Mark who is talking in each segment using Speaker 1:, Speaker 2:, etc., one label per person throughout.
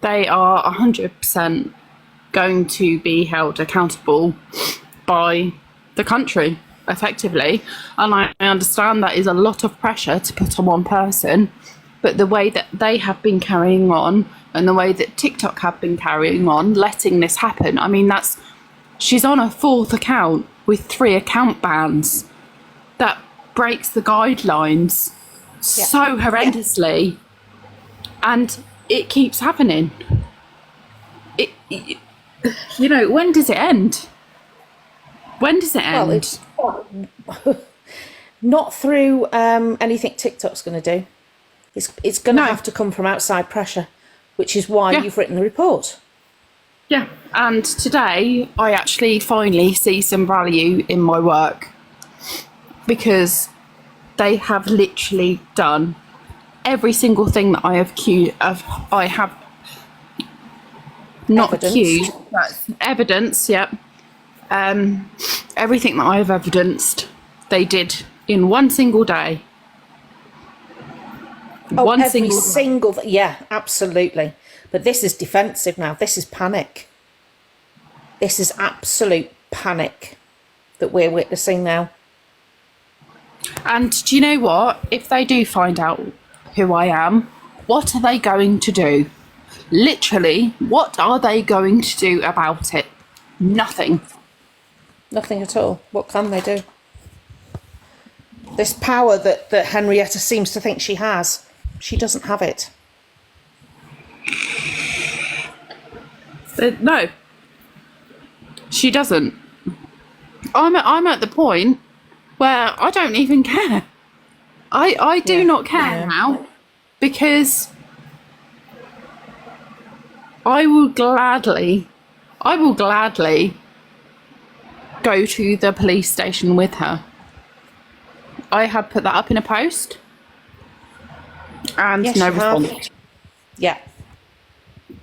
Speaker 1: They are 100% going to be held accountable by the country, effectively. And I understand that is a lot of pressure to put on one person, but the way that they have been carrying on and the way that TikTok have been carrying on, letting this happen, I mean, she's on a 4th account with 3 account bans. That breaks the guidelines so horrendously. And it keeps happening. You know, when does it end? When does it end?
Speaker 2: Well, not through anything TikTok's going to do. It's going to have to come from outside pressure, which is why you've written the report.
Speaker 1: Yeah, and today I actually finally see some value in my work, because they have literally done every single thing that I have not accused, but evidence, everything that I have evidenced, they did in one single day.
Speaker 2: Every single yeah, absolutely. But this is defensive now. This is panic. This is absolute panic that we're witnessing now.
Speaker 1: And do you know what? If they do find out who I am, what are they going to do? Literally, what are they going to do about it? Nothing.
Speaker 2: Nothing at all. What can they do? This power that Henrietta seems to think she has, she doesn't have it.
Speaker 1: No, she doesn't. I'm at the point where I don't even care. I do not care now, because I will gladly go to the police station with her. I have put that up in a post, and no response.
Speaker 2: Yeah.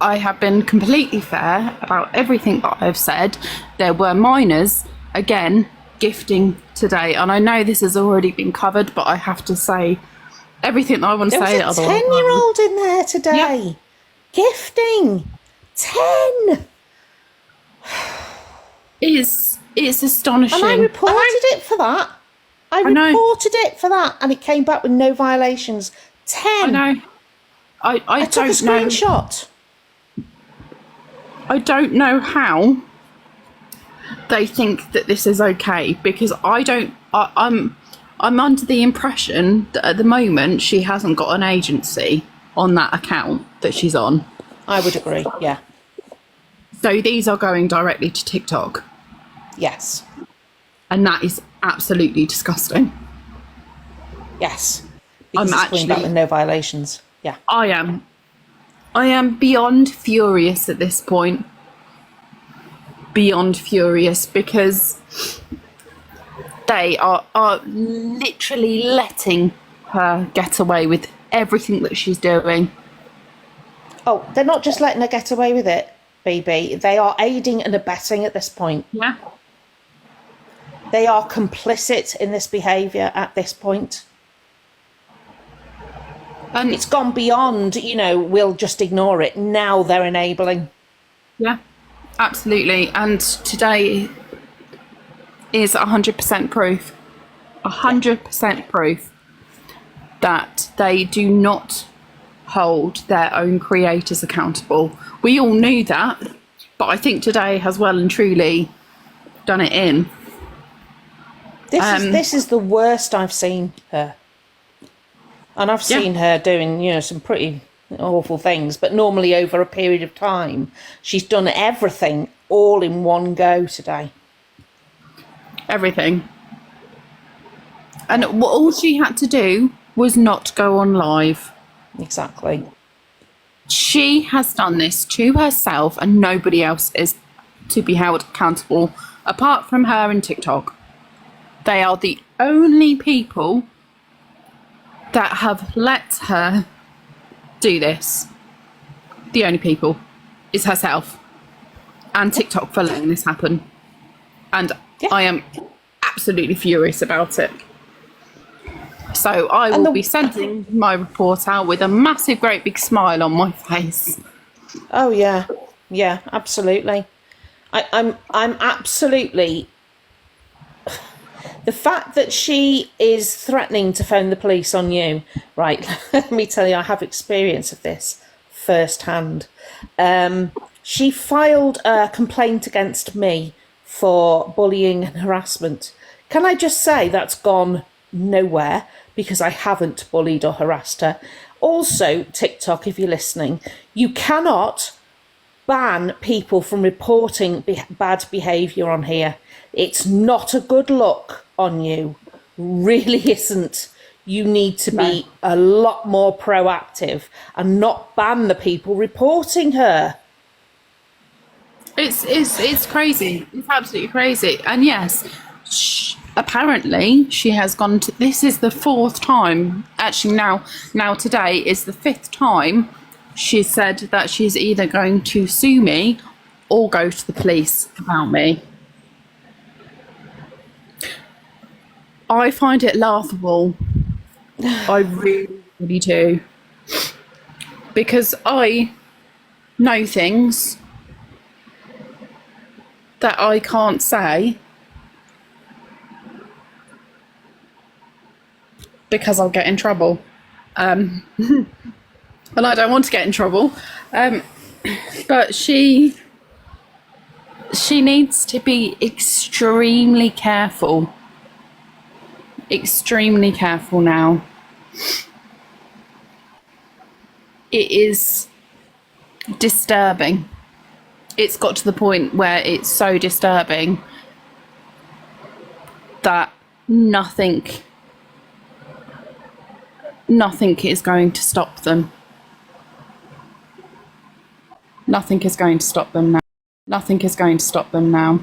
Speaker 1: I have been completely fair about everything that I've said. There were minors, again, gifting today, and I know this has already been covered, but I have to say everything that I want to say.
Speaker 2: There was a 10-year-old in there today. Gifting. 10.
Speaker 1: It's astonishing.
Speaker 2: And I reported it for that. I reported it for that, and it came back with no violations. 10.
Speaker 1: I know. I
Speaker 2: took a screenshot.
Speaker 1: I don't know how they think that this is okay, because I'm under the impression that at the moment she hasn't got an agency on that account that she's on.
Speaker 2: I would agree, yeah.
Speaker 1: So these are going directly to TikTok.
Speaker 2: Yes.
Speaker 1: And that is absolutely disgusting.
Speaker 2: Yes. Because it's coming back with no violations. Yeah.
Speaker 1: I am beyond furious at this point. Beyond furious, because they are literally letting her get away with everything that she's doing.
Speaker 2: Oh, they're not just letting her get away with it, baby. They are aiding and abetting at this point.
Speaker 1: Yeah.
Speaker 2: They are complicit in this behaviour at this point. And it's gone beyond, we'll just ignore it. Now they're enabling.
Speaker 1: Yeah, absolutely. And today is 100% proof. 100% proof that they do not hold their own creators accountable. We all knew that, but I think today has well and truly done it in.
Speaker 2: This is the worst I've seen her. And I've seen her doing, some pretty awful things, but normally over a period of time. She's done everything all in one go today.
Speaker 1: Everything. And all she had to do was not go on live.
Speaker 2: Exactly.
Speaker 1: She has done this to herself, and nobody else is to be held accountable apart from her and TikTok. They are the only people that have let her do this. The only people is herself and TikTok for letting this happen. And I am absolutely furious about it. So I will be sending my report out with a massive, great big smile on my face.
Speaker 2: Oh yeah, yeah, absolutely. I'm absolutely, the fact that she is threatening to phone the police on you, right? Let me tell you, I have experience of this firsthand. She filed a complaint against me for bullying and harassment. Can I just say that's gone nowhere because I haven't bullied or harassed her? Also, TikTok, if you're listening, you cannot ban people from reporting bad behaviour on here. It's not a good look on you. Really isn't. You need to
Speaker 1: No.
Speaker 2: be a lot more proactive and not ban the people reporting her.
Speaker 1: It's crazy. It's absolutely crazy. And yes, apparently she has gone to. This is the fourth time. Actually, now today is the fifth time. She said that she's either going to sue me or go to the police about me. I find it laughable. I really, really do. Because I know things that I can't say because I'll get in trouble. And I don't want to get in trouble. But she needs to be extremely careful. Extremely careful now. It is disturbing. It's got to the point where it's so disturbing that nothing is going to stop them. Nothing is going to stop them now. Nothing is going to stop them now.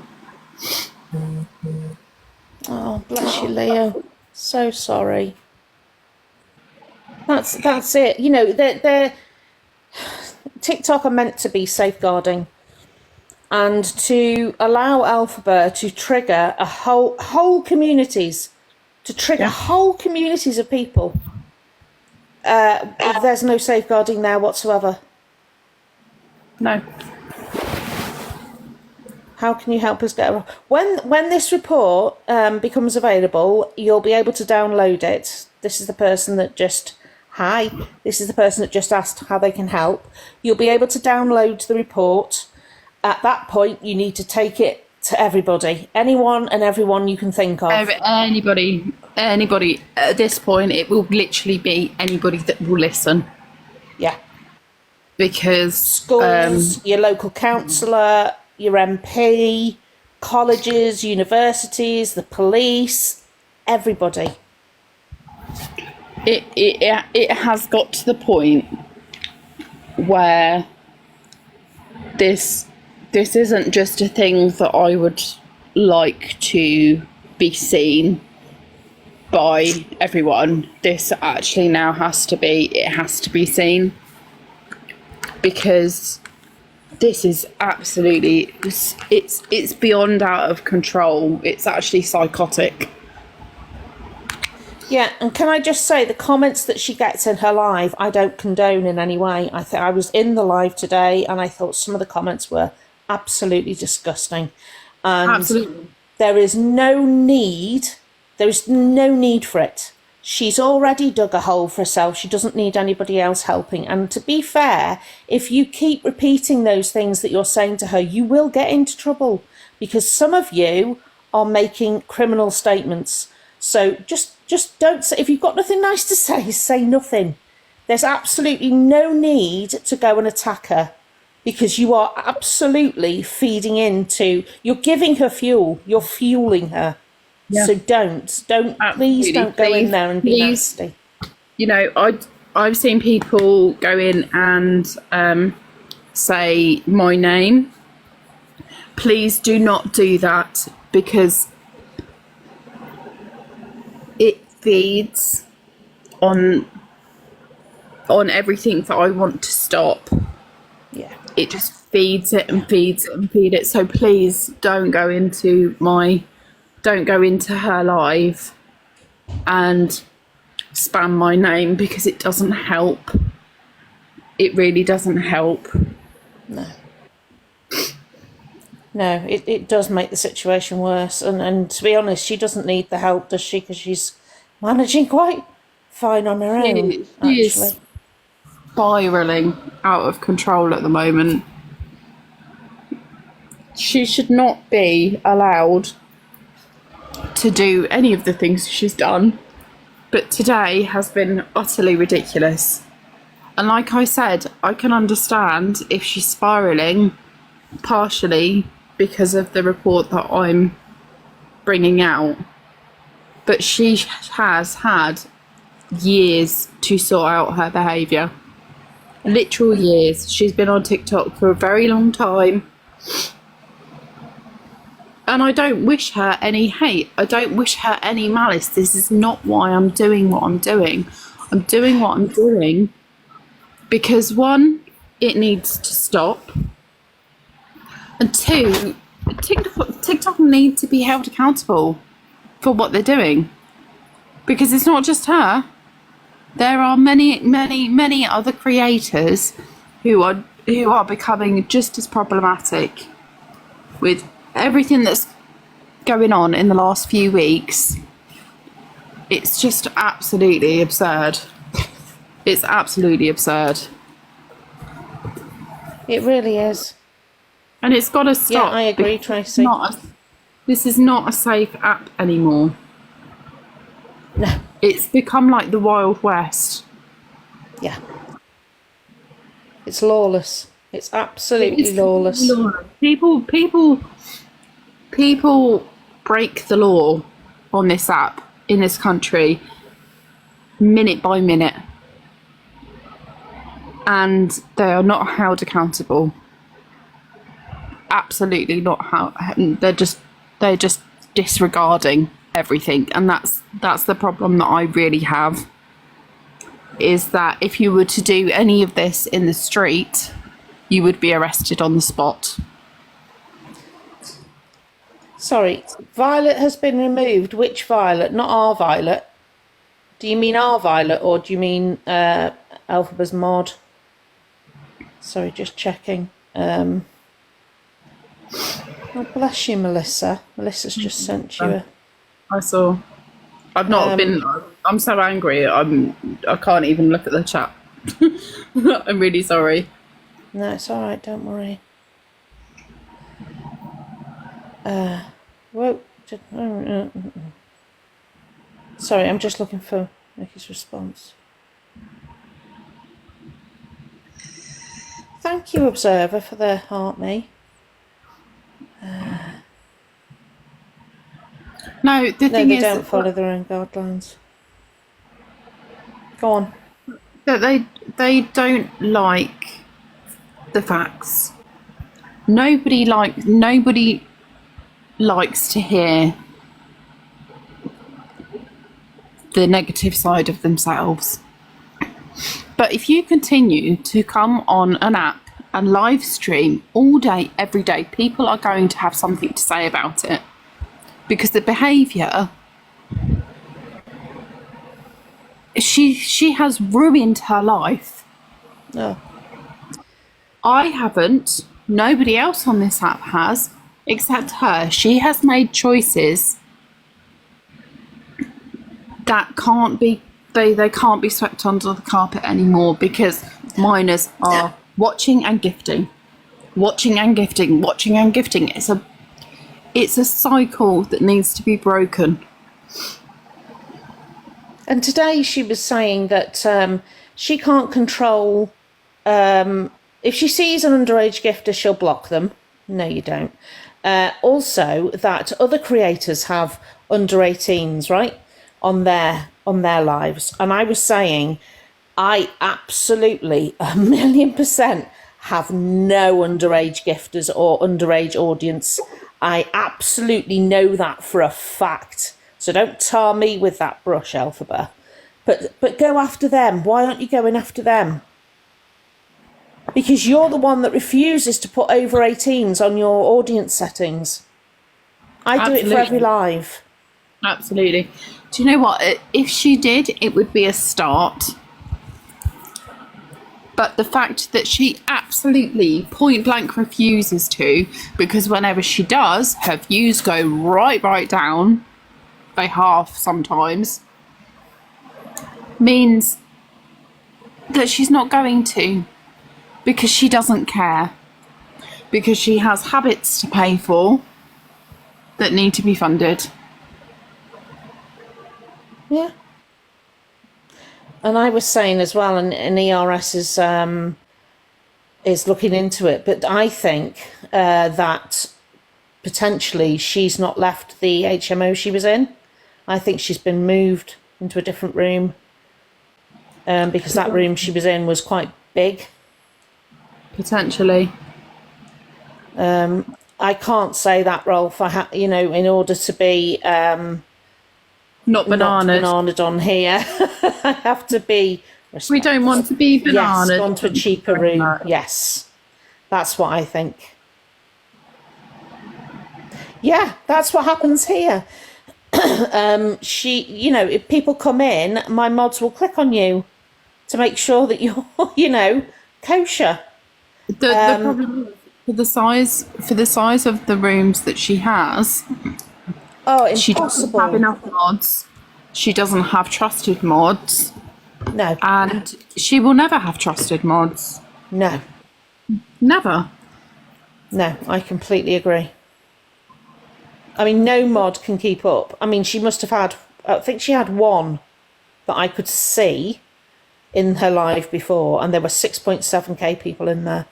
Speaker 2: Oh, bless you, Leo. So sorry. That's it. You know, they're TikTok are meant to be safeguarding, and to allow Elphaba to trigger a whole communities, to trigger
Speaker 1: Yeah.
Speaker 2: whole communities of people. There's no safeguarding there whatsoever.
Speaker 1: No.
Speaker 2: How can you help us get around? When this report becomes available, you'll be able to download it. This is the person that just hi. This is the person that just asked how they can help. You'll be able to download the report. At that point, you need to take it to everybody, anyone and everyone you can think of.
Speaker 1: Anybody at this point, it will literally be anybody that will listen.
Speaker 2: Yeah,
Speaker 1: Because
Speaker 2: schools, your local councillor, your MP, colleges, universities, the police, everybody.
Speaker 1: it has got to the point where this isn't just a thing that I would like to be seen by everyone. This actually now has to be seen, because this is absolutely it's beyond out of control. It's actually psychotic.
Speaker 2: Yeah, and can I just say the comments that she gets in her live, I don't condone in any way. I was in the live today, and I thought some of the comments were absolutely disgusting. And
Speaker 1: Absolutely.
Speaker 2: there is no need. There is no need for it. She's already dug a hole for herself. She doesn't need anybody else helping. And to be fair, if you keep repeating those things that you're saying to her, you will get into trouble, because some of you are making criminal statements. So just don't say, if you've got nothing nice to say nothing. There's absolutely no need to go and attack her, because you are absolutely feeding into, you're giving her fuel, you're fueling her.
Speaker 1: Yeah.
Speaker 2: So don't please don't go in there and be nasty.
Speaker 1: You know, I've seen people go in and say my name. Please do not do that, because it feeds on everything that I want to stop.
Speaker 2: Yeah.
Speaker 1: It just feeds it and feeds it and feed it. So please don't go into her live and spam my name, because it doesn't help. It really doesn't help.
Speaker 2: No. No, it does make the situation worse. And to be honest, she doesn't need the help, does she? Because she's managing quite fine on her own,
Speaker 1: She is
Speaker 2: actually.
Speaker 1: spiraling out of control at the moment. She should not be allowed to do any of the things she's done, but today has been utterly ridiculous. And like I said, I can understand if she's spiraling partially because of the report that I'm bringing out, but she has had years to sort out her behaviour. Literal years. She's been on TikTok for a very long time. And I don't wish her any hate. I don't wish her any malice. This is not why I'm doing what I'm doing. I'm doing what I'm doing because, one, it needs to stop. And two, TikTok need to be held accountable for what they're doing. Because it's not just her. There are many, many, many other creators who are becoming just as problematic with everything that's going on in the last few weeks. It's just absolutely absurd. It's absolutely absurd.
Speaker 2: It really is.
Speaker 1: And it's got to stop.
Speaker 2: Yeah, I agree, Tracy.
Speaker 1: This is not a safe app anymore.
Speaker 2: No.
Speaker 1: It's become like the Wild West.
Speaker 2: Yeah. It's lawless. It's absolutely lawless.
Speaker 1: People break the law on this app in this country minute by minute, and they are not held accountable. Absolutely not. They're just disregarding everything, and that's the problem that I really have. Is that if you were to do any of this in the street, you would be arrested on the spot.
Speaker 2: Sorry, Violet has been removed. Which Violet? Not our Violet. Do you mean our Violet, or do you mean Elphaba's mod? Sorry, just checking. Oh, bless you, Melissa. Melissa's just sent you a...
Speaker 1: I saw. I've not been. I'm so angry. I can't even look at the chat. I'm really sorry.
Speaker 2: No, it's all right. Don't worry. Whoa. Sorry, I'm just looking for Nikki's response. Thank you, Observer, for the heart me.
Speaker 1: No, the thing
Speaker 2: they
Speaker 1: is,
Speaker 2: don't follow their own guidelines. Go on.
Speaker 1: that they don't like the facts. Nobody likes to hear the negative side of themselves. But if you continue to come on an app and live stream all day, every day, people are going to have something to say about it. Because the behaviour, she has ruined her life.
Speaker 2: Oh.
Speaker 1: I haven't. Nobody else on this app has, except her. She has made choices that can't be they can't be swept under the carpet anymore because minors are watching and gifting, watching and gifting, watching and gifting. It's a cycle that needs to be broken.
Speaker 2: And today she was saying that she can't control... if she sees an underage gifter, she'll block them. No, you don't. Also, that other creators have under 18s, right, on their lives. And I was saying, I absolutely 1,000,000% have no underage gifters or underage audience. I absolutely know that for a fact. So don't tar me with that brush, Elphaba. But go after them. Why aren't you going after them? Because you're the one that refuses to put over 18s on your audience settings. I do it for every live.
Speaker 1: Absolutely. Do you know what? If she did, it would be a start. But the fact that she absolutely point blank refuses to, because whenever she does, her views go right down by half sometimes, means that she's not going to, because she doesn't care, because she has habits to pay for that need to be funded.
Speaker 2: Yeah. And I was saying as well, and ERS is looking into it, but I think that potentially she's not left the HMO she was in. I think she's been moved into a different room because that room she was in was quite big.
Speaker 1: Potentially.
Speaker 2: I can't say that, Rolf. In order to be
Speaker 1: Not bananas.
Speaker 2: not bananaed on here, I have to be respectful.
Speaker 1: We don't want to be bananas.
Speaker 2: Yes, gone to a cheaper room. Yes, that's what I think. Yeah, that's what happens here. If people come in, my mods will click on you to make sure that you're, kosher.
Speaker 1: The problem for the size of the rooms that she has, she doesn't have
Speaker 2: Impossible.
Speaker 1: enough mods. She doesn't have trusted mods,
Speaker 2: No,
Speaker 1: and she will never have trusted mods.
Speaker 2: no,
Speaker 1: Never.
Speaker 2: no, I completely agree. I mean, no mod can keep up. I mean, she must have had, I think she had one that I could see in her live before, and there were 6.7k people in there.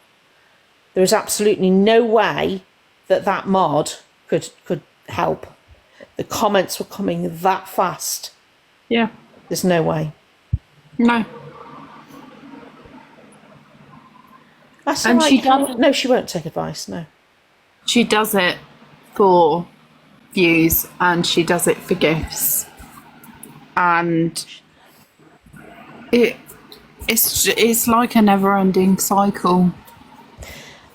Speaker 2: There is absolutely no way that mod could help. The comments were coming that fast.
Speaker 1: Yeah.
Speaker 2: There's no way.
Speaker 1: No.
Speaker 2: That's
Speaker 1: And
Speaker 2: all right.
Speaker 1: she doesn't.
Speaker 2: No, she won't take advice. No.
Speaker 1: She does it for views, and she does it for gifts, and it's like a never-ending cycle.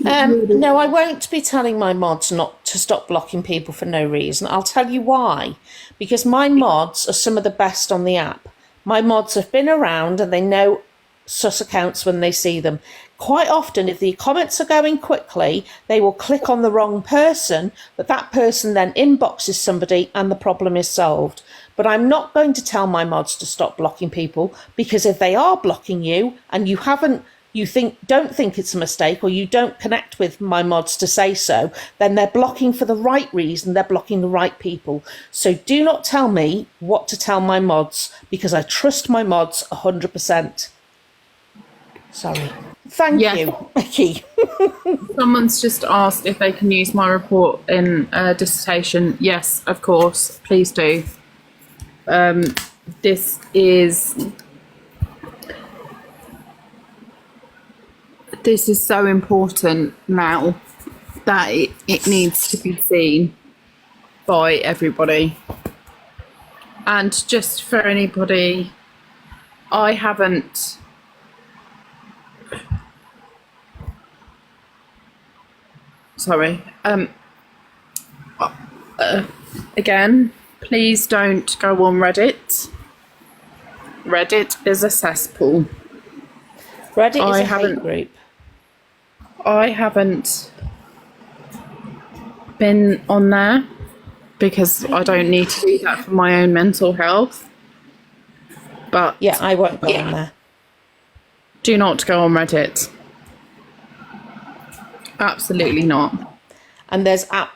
Speaker 2: No, I won't be telling my mods not to stop blocking people for no reason. I'll tell you why. Because my mods are some of the best on the app. My mods have been around and they know sus accounts when they see them. Quite often, if the comments are going quickly, they will click on the wrong person, but that person then inboxes somebody and the problem is solved. But I'm not going to tell my mods to stop blocking people, because if they are blocking you and don't think it's a mistake, or you don't connect with my mods to say so, then they're blocking for the right reason. They're blocking the right people. So do not tell me what to tell my mods, because I trust my mods 100%. Sorry. Thank you, Becky.
Speaker 1: Someone's just asked if they can use my report in a dissertation. Yes, of course, please do. This is so important now that it needs to be seen by everybody. And just for anybody, I haven't... Sorry. Again, please don't go on Reddit. Reddit is a cesspool.
Speaker 2: Reddit is a hate group.
Speaker 1: I haven't been on there because I don't need to do that for my own mental health. But
Speaker 2: yeah, I won't go on there.
Speaker 1: Do not go on Reddit. Absolutely not.
Speaker 2: And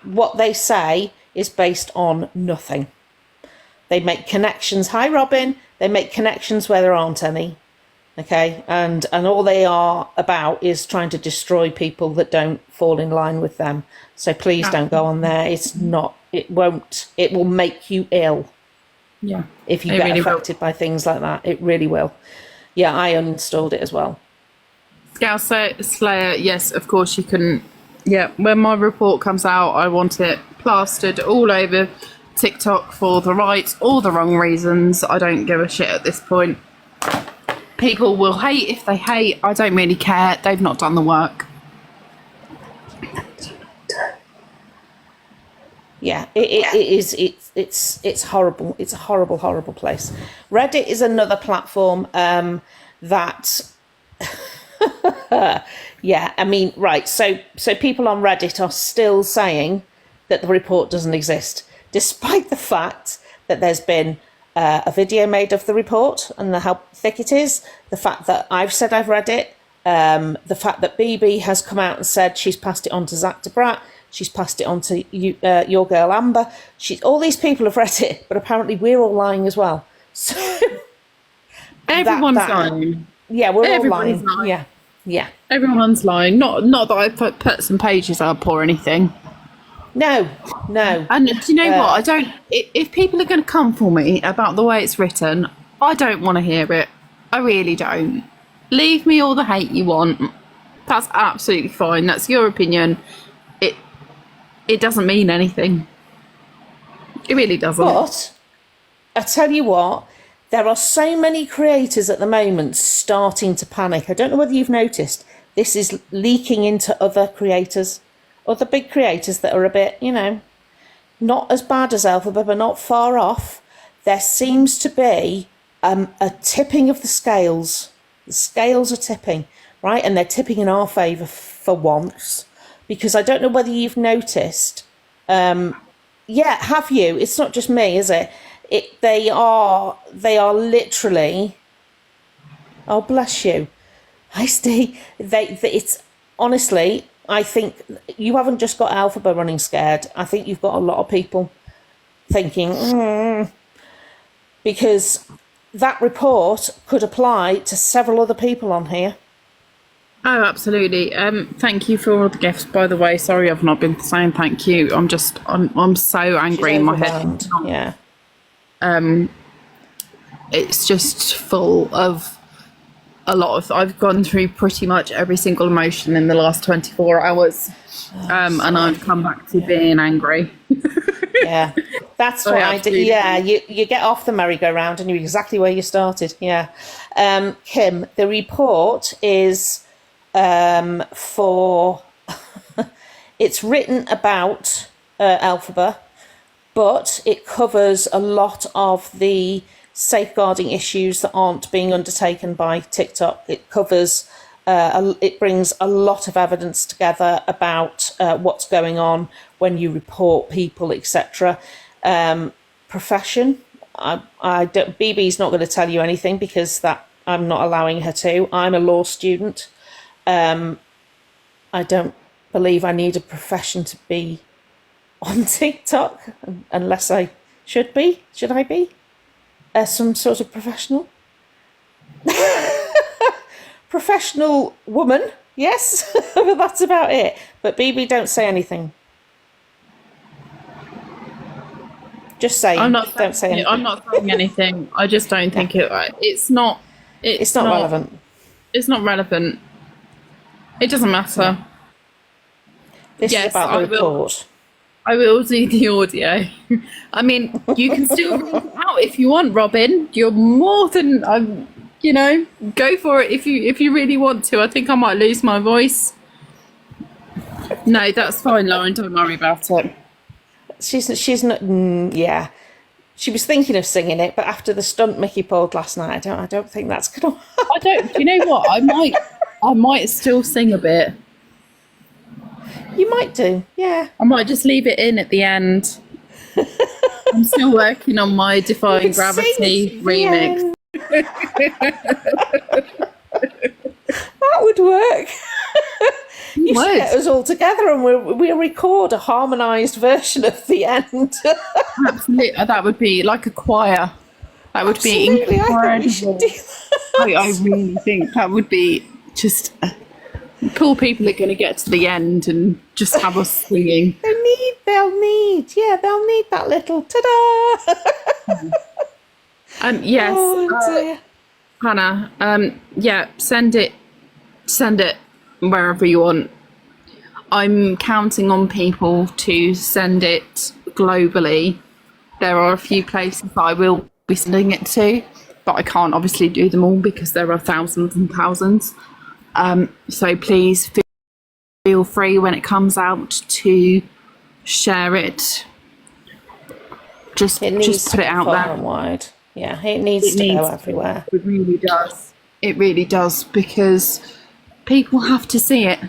Speaker 2: what they say is based on nothing. They make connections. Hi, Robin. They make connections where there aren't any. Okay, and all they are about is trying to destroy people that don't fall in line with them. So please don't go on there. It will make you ill.
Speaker 1: Yeah.
Speaker 2: If you get affected by things like that, it really will. Yeah, I uninstalled it as well.
Speaker 1: Scout Slayer, yes, of course you can. Yeah, when my report comes out, I want it plastered all over TikTok for the right or the wrong reasons. I don't give a shit at this point. People will hate if they hate. I don't really care. They've not done the work.
Speaker 2: Yeah, it's horrible. It's a horrible place. Reddit is another platform that Yeah, I mean, right. So people on Reddit are still saying that the report doesn't exist, despite the fact that there's been a video made of the report and how thick it is. The fact that I've said I've read it. The fact that BB has come out and said she's passed it on to Zach DeBrat. She's passed it on to you, your girl Amber. All these people have read it, but apparently we're all lying as well. So
Speaker 1: Everyone's lying.
Speaker 2: Yeah, we're
Speaker 1: Everybody's
Speaker 2: all lying.
Speaker 1: lying.
Speaker 2: Yeah.
Speaker 1: Everyone's lying. Not that I've put some pages up or anything.
Speaker 2: No.
Speaker 1: And do you know what? I don't. If people are going to come for me about the way it's written, I don't want to hear it. I really don't. Leave me all the hate you want. That's absolutely fine. That's your opinion. It doesn't mean anything. It really doesn't.
Speaker 2: But I tell you what, there are so many creators at the moment starting to panic. I don't know whether you've noticed. This is leaking into other creators, other big creators that are a bit, not as bad as Elphaba, but not far off. There seems to be a tipping of the scales. The scales are tipping, right? And they're tipping in our favour for once. Because I don't know whether you've noticed. Yeah, have you? It's not just me, is it? They are literally. Oh, bless you. I see. It's honestly, I think you haven't just got Elphaba running scared. I think you've got a lot of people thinking, because that report could apply to several other people on here.
Speaker 1: Oh, absolutely. Thank you for all the gifts, by the way. Sorry, I've not been saying thank you. I'm so angry in my head.
Speaker 2: Yeah.
Speaker 1: It's just full of a lot of. I've gone through pretty much every single emotion in the last 24 hours, and I've come back to being angry.
Speaker 2: Yeah, that's what I did. Yeah, you get off the merry-go-round and you're exactly where you started. Yeah. Kim, the report is for. It's written about Elphaba, but it covers a lot of the safeguarding issues that aren't being undertaken by TikTok. It covers, it brings a lot of evidence together about what's going on when you report people, etc. Profession, I don't. BB's not going to tell you anything because that I'm not allowing her to. I'm a law student. I don't believe I need a profession to be on TikTok unless I should be. Should I be? Some sort of professional? Professional woman, yes, but that's about it. But BB, don't say anything. Just saying. Don't say anything.
Speaker 1: I'm not saying anything. I just don't think it's not.
Speaker 2: It's not relevant.
Speaker 1: It's not relevant. It doesn't matter.
Speaker 2: This is about the report.
Speaker 1: I will do the audio. I mean, you can still read it out if you want, Robin. You're more than, go for it if you really want to. I think I might lose my voice. No, that's fine, Lauren. Don't worry about it.
Speaker 2: She's not. Yeah, she was thinking of singing it, but after the stunt Mickey pulled last night, I don't think that's gonna.
Speaker 1: I don't. Do you know what? I might still sing a bit.
Speaker 2: You might do, yeah.
Speaker 1: I might just leave it in at the end. I'm still working on my Defying Gravity remix.
Speaker 2: That would work. You should get us all together and we'll record a harmonised version of the end.
Speaker 1: Absolutely, that would be like a choir. That would be incredible.
Speaker 2: I think we should do that.
Speaker 1: I really think that would be just. Poor people are going to get to the end and just have us singing.
Speaker 2: They'll need that little ta-da.
Speaker 1: Yes,
Speaker 2: dear.
Speaker 1: Hannah. Yeah, send it wherever you want. I'm counting on people to send it globally. There are a few places that I will be sending it to, but I can't obviously do them all because there are thousands and thousands. So please feel free when it comes out to share it. Just put it out there.
Speaker 2: And wide. Yeah, it needs to go everywhere.
Speaker 1: It really does. It really does, because People have to see it.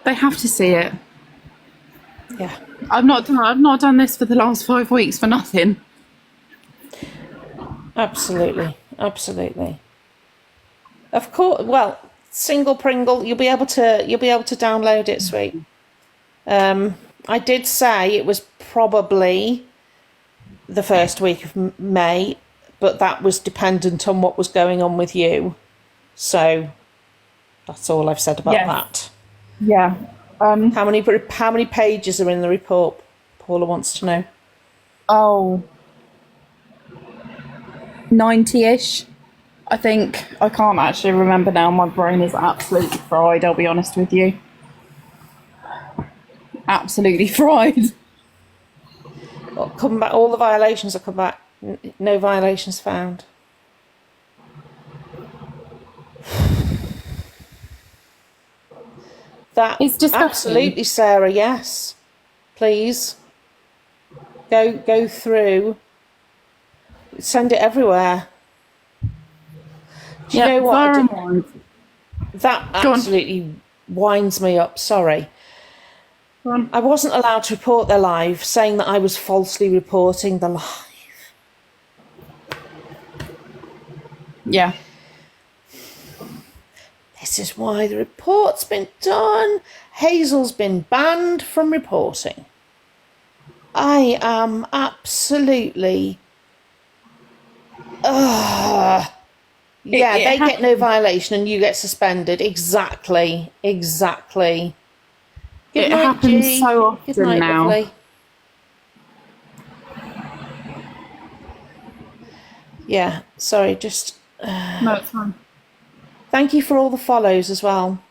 Speaker 1: They have to see it.
Speaker 2: Yeah.
Speaker 1: I've not done this for the last 5 weeks for nothing.
Speaker 2: Absolutely. Of course. Well, single Pringle, you'll be able to download it, sweet. I did say it was probably the first week of May, but that was dependent on what was going on with you. So that's all I've said about that.
Speaker 1: Yeah.
Speaker 2: How many pages are in the report? Paula wants to know.
Speaker 1: Oh, 90-ish. I think. I can't actually remember now. My brain is absolutely fried, I'll be honest with you. Absolutely fried.
Speaker 2: Well, come back. All the violations have come back. No violations found. That
Speaker 1: It's disgusting.
Speaker 2: Absolutely, Sarah. Yes, please go through. Send it everywhere. Do you know what? That absolutely winds me up. Sorry. I wasn't allowed to report their live, saying that I was falsely reporting the live.
Speaker 1: Yeah.
Speaker 2: This is why the report's been done. Hazel's been banned from reporting. I am absolutely... Yeah, they get no violation and you get suspended. Exactly. Good
Speaker 1: It
Speaker 2: night,
Speaker 1: happens
Speaker 2: G.
Speaker 1: so often
Speaker 2: Good night,
Speaker 1: now.
Speaker 2: lovely. Yeah, sorry, just...
Speaker 1: No, it's fine.
Speaker 2: Thank you for all the follows as well.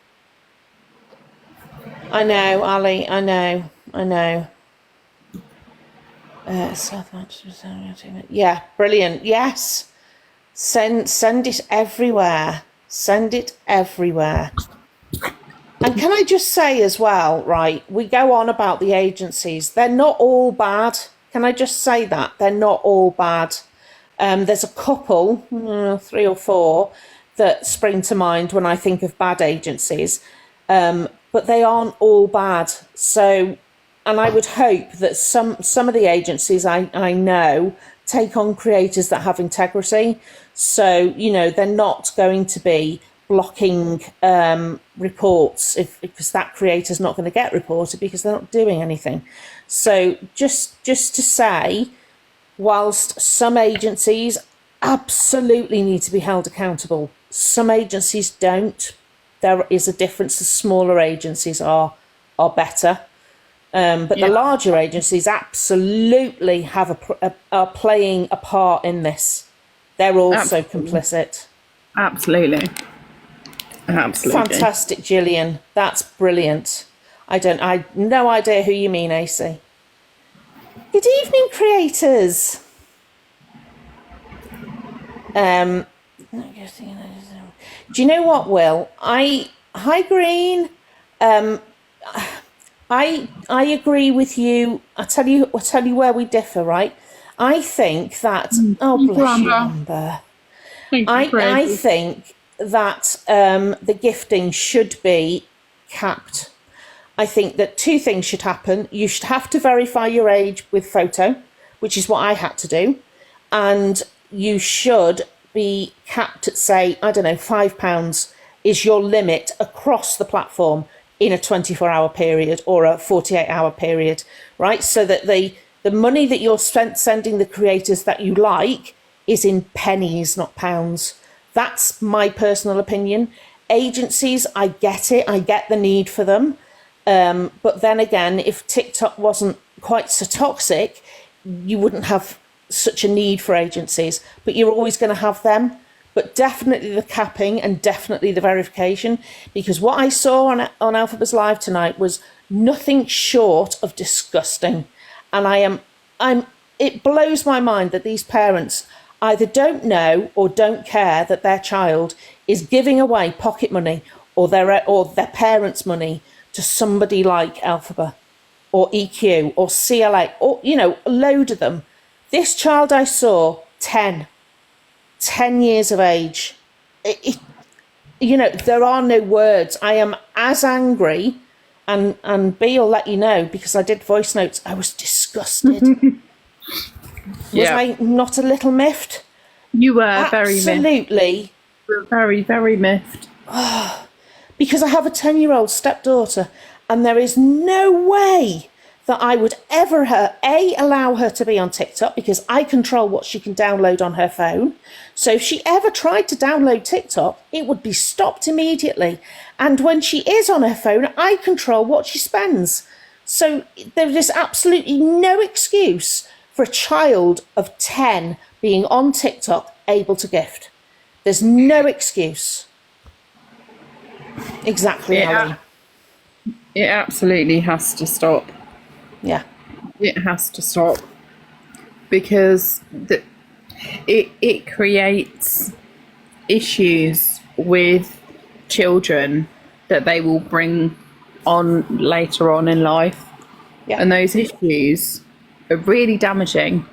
Speaker 2: I know, Ali, I know. Yeah, brilliant. Yes. Send it everywhere. And can I just say as well, right, we go on about the agencies. They're not all bad. Can I just say that? They're not all bad. There's a couple, 3 or 4, that spring to mind when I think of bad agencies, but they aren't all bad. So, and I would hope that some of the agencies I know take on creators that have integrity. So, they're not going to be blocking reports because that creator's not going to get reported because they're not doing anything. So just to say, whilst some agencies absolutely need to be held accountable, some agencies don't. There is a difference. The smaller agencies are better, but the larger agencies absolutely are playing a part in this. They're also complicit.
Speaker 1: Absolutely.
Speaker 2: Fantastic, Gillian. That's brilliant. I no idea who you mean, AC. Good evening, creators. Do you know what, Will? Hi, Green. I agree with you. I'll tell you where we differ, right? I think that bless you, Amber. I think that the gifting should be capped. I think that 2 things should happen. You should have to verify your age with photo, which is what I had to do, and you should be capped at, say, I don't know, £5 is your limit across the platform in a 24-hour period or a 48-hour period, right? So that the money that you're sending the creators that you like is in pennies, not pounds. That's my personal opinion. Agencies, I get it. I get the need for them. But then again, if TikTok wasn't quite so toxic, you wouldn't have such a need for agencies, but you're always going to have them. But definitely the capping and definitely the verification, because what I saw on Elphaba's live tonight was nothing short of disgusting. And it blows my mind that these parents either don't know or don't care that their child is giving away pocket money or their parents' money to somebody like Elphaba or EQ or CLA or, a load of them. This child I saw, 10 years of age. you know, there are no words. I am as angry, and B will let you know, because I did voice notes. I was disgusted. Was
Speaker 1: Yeah.
Speaker 2: I not a little miffed?
Speaker 1: You were very miffed.
Speaker 2: Absolutely.
Speaker 1: You were very, very miffed.
Speaker 2: Because I have a 10-year-old stepdaughter, and there is no way that I would ever allow her to be on TikTok, because I control what she can download on her phone. So if she ever tried to download TikTok, it would be stopped immediately. And when she is on her phone, I control what she spends. So there is absolutely no excuse for a child of 10 being on TikTok able to gift. There's no excuse. Exactly, Ali.
Speaker 1: It absolutely has to stop.
Speaker 2: Yeah.
Speaker 1: It has to stop, because it creates issues with children that they will bring on later on in life.
Speaker 2: Yeah.
Speaker 1: And those issues are really damaging.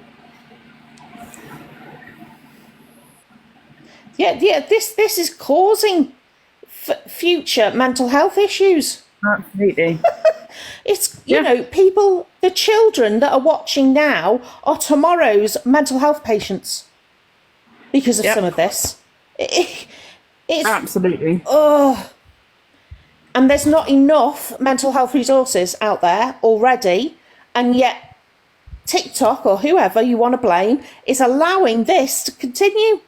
Speaker 2: Yeah, this is causing future mental health issues.
Speaker 1: Absolutely.
Speaker 2: It's, you know, people, the children that are watching now are tomorrow's mental health patients because of some of this. It's
Speaker 1: Absolutely.
Speaker 2: And there's not enough mental health resources out there already, and yet TikTok, or whoever you want to blame, is allowing this to continue.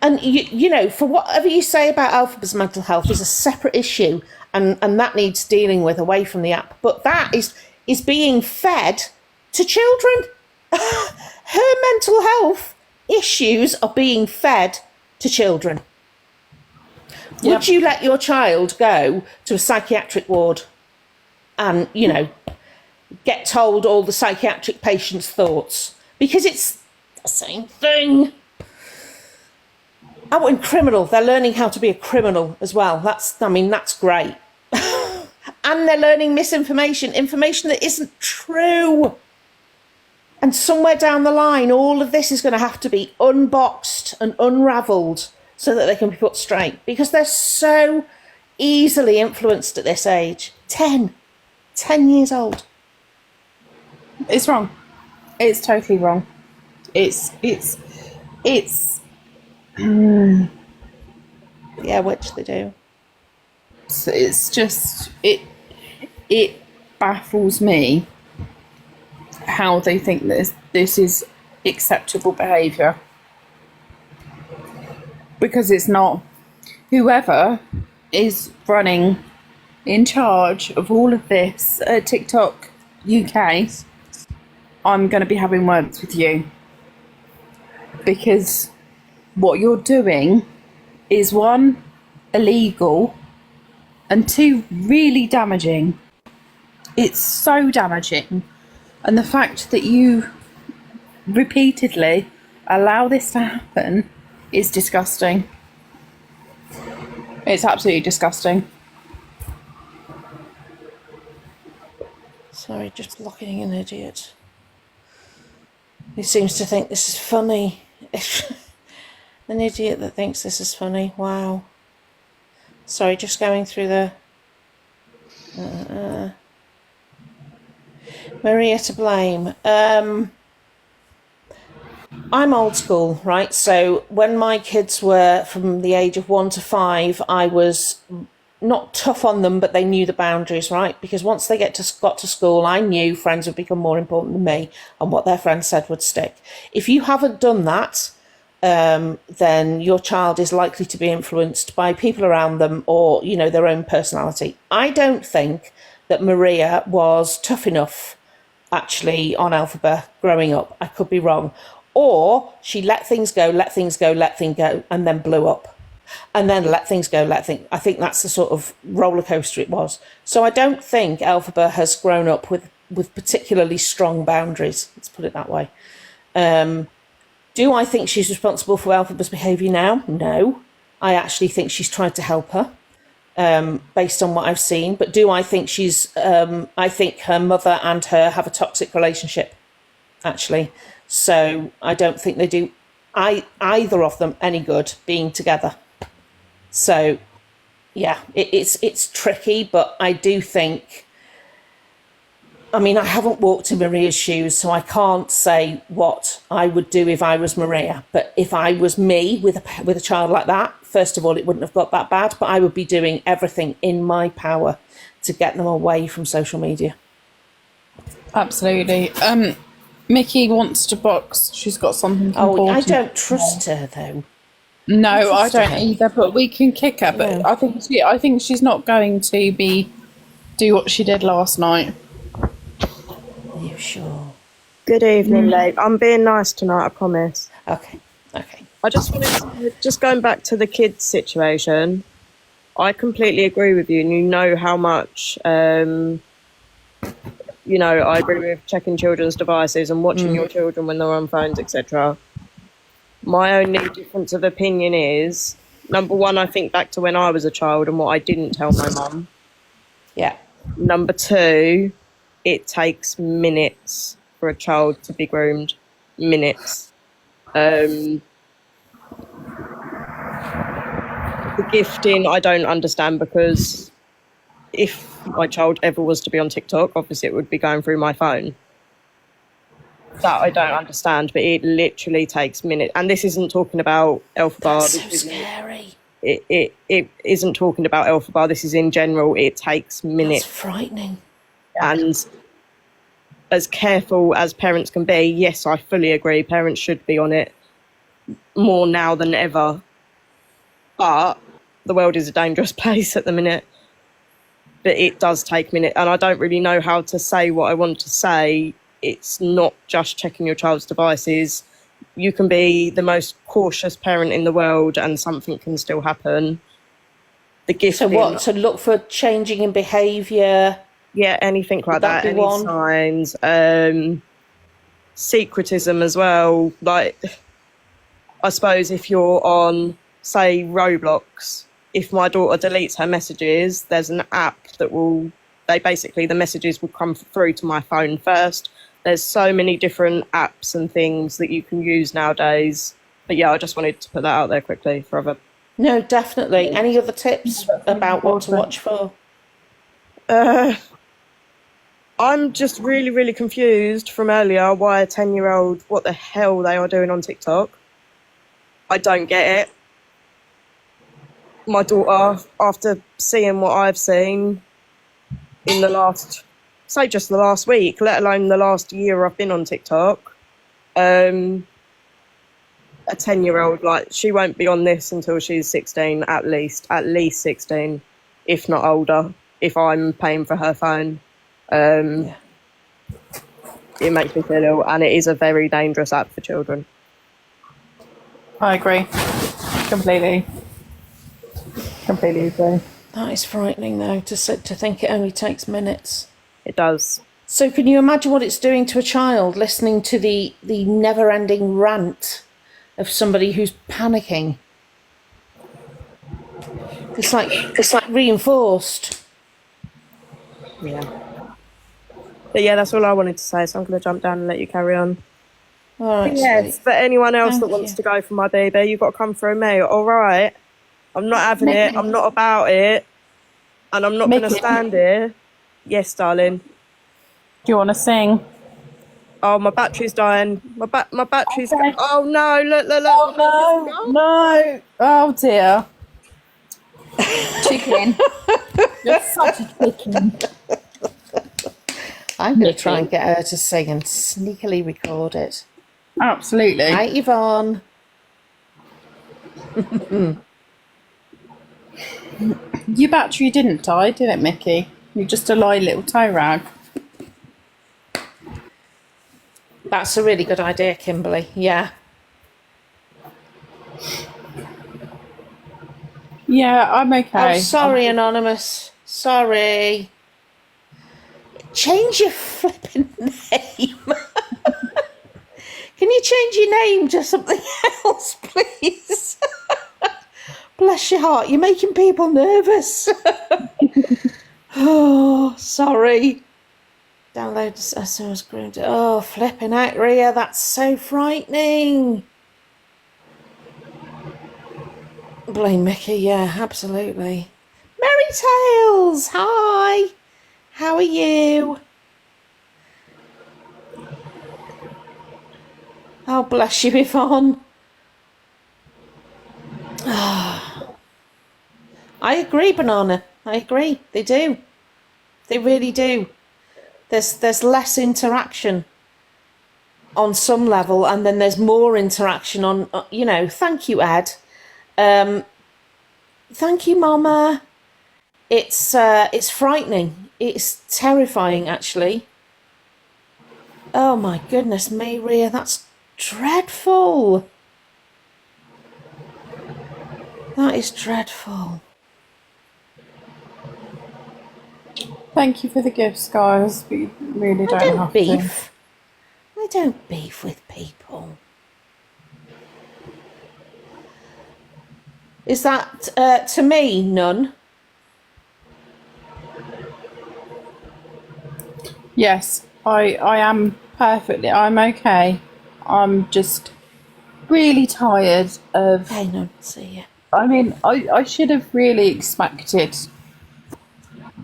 Speaker 2: And you know, for whatever you say about Elphaba's mental health is a separate issue, and that needs dealing with away from the app. But that is being fed to children. Her mental health issues are being fed to children. Would you let your child go to a psychiatric ward and, you know, get told all the psychiatric patient's thoughts? Because it's the same thing. Oh, and criminal. They're learning how to be a criminal as well. That's great. And they're learning misinformation, information that isn't true. And somewhere down the line, all of this is going to have to be unboxed and unravelled so that they can be put straight, because they're so easily influenced at this age. 10 years old.
Speaker 1: It's wrong. It's totally wrong. It's
Speaker 2: yeah, which they do.
Speaker 1: It's just it baffles me how they think this is acceptable behaviour, because it's not. Whoever is running in charge of all of this at TikTok UK, I'm going to be having words with you, because what you're doing is, one, illegal, and two, really damaging. It's so damaging. And the fact that you repeatedly allow this to happen is disgusting. It's absolutely disgusting.
Speaker 2: Sorry, just blocking an idiot. He seems to think this is funny. An idiot that thinks this is funny. Wow. Sorry, just going through the... Maria to blame. I'm old school, right? So when my kids were from the age of 1 to 5, I was not tough on them, but they knew the boundaries, right? Because once they got to school, I knew friends would become more important than me, and what their friends said would stick. If you haven't done that, then your child is likely to be influenced by people around them, or, you know, their own personality. I don't think that Maria was tough enough, actually, on Elphaba growing up. I could be wrong. Or she let things go, and then blew up. And then let things go, I think that's the sort of roller coaster it was. So I don't think Elphaba has grown up with particularly strong boundaries. Let's put it that way. Do I think she's responsible for Elphaba's behaviour now? No. I actually think she's tried to help her, based on what I've seen. But do I think I think her mother and her have a toxic relationship, actually. So I don't think they do either of them any good being together. So yeah, it's tricky, but I do think. I mean, I haven't walked in Maria's shoes, so I can't say what I would do if I was Maria. But if I was me with a child like that, first of all, it wouldn't have got that bad. But I would be doing everything in my power to get them away from social media.
Speaker 1: Absolutely. Mickey wants to box. She's got something important.
Speaker 2: Oh, I don't trust her though.
Speaker 1: No, I
Speaker 2: trust
Speaker 1: don't
Speaker 2: her.
Speaker 1: either. But we can kick her. But
Speaker 2: Yeah.
Speaker 1: I think she's not going to do what she did last night.
Speaker 2: Are you sure?
Speaker 3: Good evening, Dave. I'm being nice tonight, I promise.
Speaker 2: Okay.
Speaker 3: I just wanted to, just going back to the kids situation, I completely agree with you, and you know how much, I agree with checking children's devices and watching your children when they're on phones, etc. My only difference of opinion is, number one, I think back to when I was a child and what I didn't tell my mum.
Speaker 2: Yeah.
Speaker 3: Number two, it takes minutes for a child to be groomed. Minutes. The gifting, I don't understand, because if my child ever was to be on TikTok, obviously it would be going through my phone. That I don't understand, but it literally takes minutes. And this isn't talking about Elphaba.
Speaker 2: That's so scary.
Speaker 3: It isn't talking about Elphaba. This is in general. It takes minutes.
Speaker 2: That's frightening.
Speaker 3: And as careful as parents can be, yes, I fully agree. Parents should be on it more now than ever. But the world is a dangerous place at the minute. But it does take minutes. And I don't really know how to say what I want to say. It's not just checking your child's devices. You can be the most cautious parent in the world and something can still happen. The gift.
Speaker 2: So what? To look for changing in behaviour.
Speaker 3: Yeah, anything like that. Any
Speaker 2: one?
Speaker 3: signs. Secretism as well. Like, I suppose if you're on, say, Roblox, if my daughter deletes her messages, there's an app that the messages will come through to my phone first. There's so many different apps and things that you can use nowadays. But yeah, I just wanted to put that out there quickly for other.
Speaker 2: No, definitely. Any other tips about what to watch for?
Speaker 3: I'm just really, really confused from earlier why a 10-year-old, what the hell they are doing on TikTok. I don't get it. My daughter, after seeing what I've seen in the last week, let alone the last year I've been on TikTok, a 10-year-old, like, she won't be on this until she's 16, at least 16, if not older, if I'm paying for her phone. It makes me feel ill, and it is a very dangerous app for children.
Speaker 1: I agree. Completely agree.
Speaker 2: That is frightening, though, to think it only takes minutes.
Speaker 3: It does.
Speaker 2: So can you imagine what it's doing to a child, listening to the never-ending rant of somebody who's panicking? It's like reinforced.
Speaker 3: Yeah. But yeah, that's all I wanted to say, so I'm going to jump down and let you carry on.
Speaker 2: All right.
Speaker 3: Yes, for anyone else
Speaker 2: Thank
Speaker 3: that wants
Speaker 2: you.
Speaker 3: to go for my baby, you've got to come through me, all right? I'm not having it, I'm not about it, and I'm not going to stand here. Yes, darling.
Speaker 1: Do you want to sing?
Speaker 3: Oh, my battery's dying. My battery's...
Speaker 1: Okay.
Speaker 3: Oh, no, look.
Speaker 1: Oh, no. Oh, dear. Chicken. You're such a chicken.
Speaker 2: I'm going to try and get her to sing and sneakily record it.
Speaker 1: Absolutely.
Speaker 2: Hi, Yvonne.
Speaker 1: Your battery didn't die, did it, Mickey? You're just a little toe rag.
Speaker 2: That's a really good idea, Kimberly. Yeah.
Speaker 1: Yeah, I'm okay.
Speaker 2: Oh, sorry, Anonymous. Sorry. Change your flipping name. Can you change your name to something else, please? Bless your heart. You're making people nervous. Oh, sorry. Download SMS groomed. Oh, flipping out, Ria. That's so frightening. Blame Mickey. Yeah, absolutely. Merry Tales! Hi! How are you? Oh, bless you, Yvonne. I agree, Banana. I agree. They do. They really do. There's less interaction on some level, and then there's more interaction on, thank you, Ed. Thank you, Mama. It's frightening. It's terrifying, actually. Oh my goodness, Maria, that's dreadful. That is dreadful.
Speaker 1: Thank you for the gifts, guys. We really don't
Speaker 2: I
Speaker 1: have
Speaker 2: beef. I don't beef with people. Is that to me, none?
Speaker 1: to. Yes, I am perfectly. I'm okay. I'm just really tired of.
Speaker 2: Hey, none. See you.
Speaker 1: I mean, I should have really expected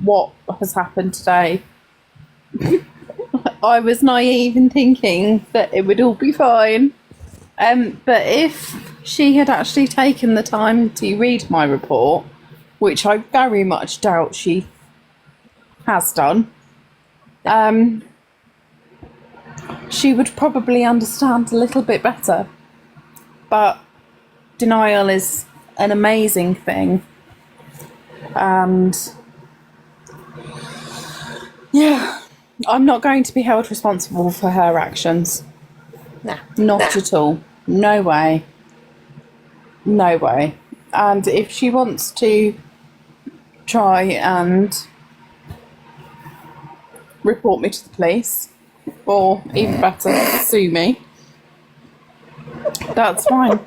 Speaker 1: what has happened today. I was naive in thinking that it would all be fine. But if she had actually taken the time to read my report, which I very much doubt she has done, she would probably understand a little bit better. But denial is an amazing thing. And yeah, I'm not going to be held responsible for her actions.
Speaker 2: Nah.
Speaker 1: Not at all. No way. No way. And if she wants to try and report me to the police, or even better, sue me, that's fine.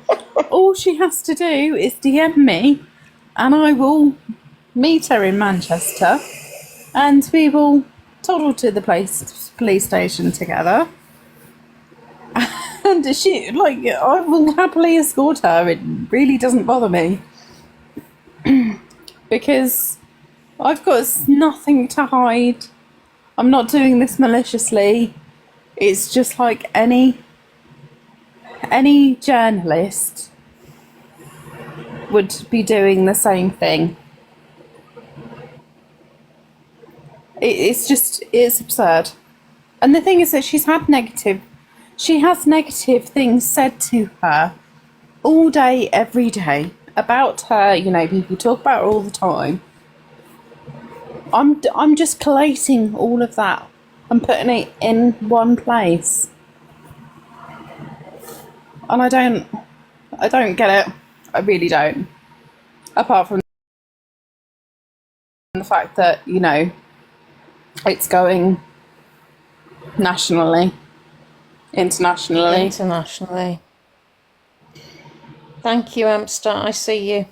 Speaker 1: All she has to do is DM me, and I will meet her in Manchester, and we will toddle to the police station together. And I will happily escort her. It really doesn't bother me. Because I've got nothing to hide. I'm not doing this maliciously. It's just like any journalist would be doing the same thing. It's absurd. And the thing is that she has negative things said to her all day, every day, about her. People talk about her all the time. I'm just collating all of that and putting it in one place. And I don't get it. I really don't. Apart from the fact that, it's going nationally, internationally.
Speaker 2: Thank you, Amster. I see you.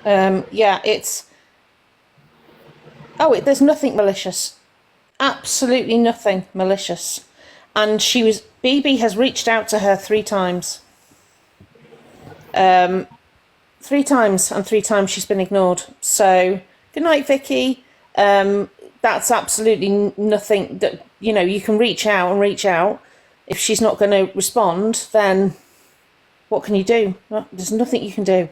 Speaker 2: There's nothing malicious. Absolutely nothing malicious. And BB has reached out to her 3 times. 3 times, and 3 times she's been ignored. So, good night, Vicky. That's absolutely nothing that, you can reach out. If she's not going to respond, then what can you do? Well, there's nothing you can do.